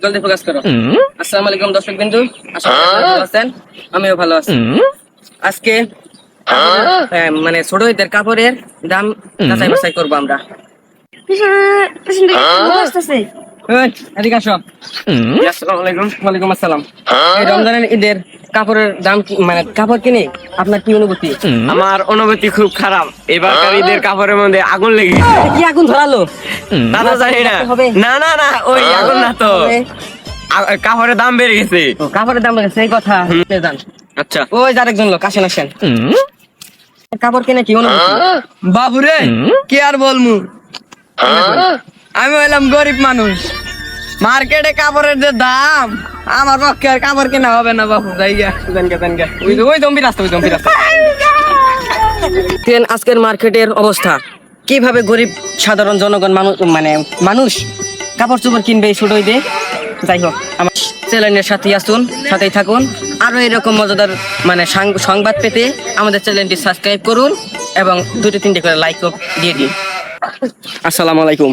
জলদি ফোকাস করো। আসসালামু আলাইকুম দর্শক বিন্দু, আশা করি আপনারা ভালো আছেন, আমিও ভালো আছি। আজকে মানে ছোট ঈদের কাপড়ের দাম যাচাই বাছাই করবো আমরা। এই, এদিকে আসো। আসসালামু আলাইকুম। ওয়ালাইকুম আসসালাম। এই রমজানের ঈদের কাপড়ের দাম মানে কাপড় কিনে আপনার কি অনুভূতি? আমার অনুভূতি খুব খারাপ। এবারকার ঈদের কাপড়ের মধ্যে আগুন লেগে গেছে। কি আগুন ধরালো? তা তো জানি না। হবে। না না না, ওই আগুন না তো, কাপড়ের দাম বেড়ে গেছে। ও, কাপড়ের দাম বেড়েছে, এই কথা জান। আচ্ছা, ওই যে আরেকজন লোক, আসেন আসেন। কাপড় কিনে কি অনুভূতি? বাবুরে কি আর বলমু, আমি হইলাম গরিব মানুষ। মার্কেটে কাপড়ের যে দাম, আমার পক্ষে আর কাপড় কেনা হবে না বাবু। যাইয়া ওই জম্বি রাস্তা, ওই জম্বি রাস্তা। আজকের মার্কেটের অবস্থা, কিভাবে গরিব সাধারণ জনগণ মানুষ কাপড় চোপড় কিনবে এই ছোট ঈদে। যাই হোক, আমার চ্যানেলের সাথেই থাকুন। আরো এরকম মজাদার সংবাদ পেতে আমাদের চ্যানেলটি সাবস্ক্রাইব করুন এবং 2-3 করে লাইক দিয়ে দিন। আসসালামু আলাইকুম।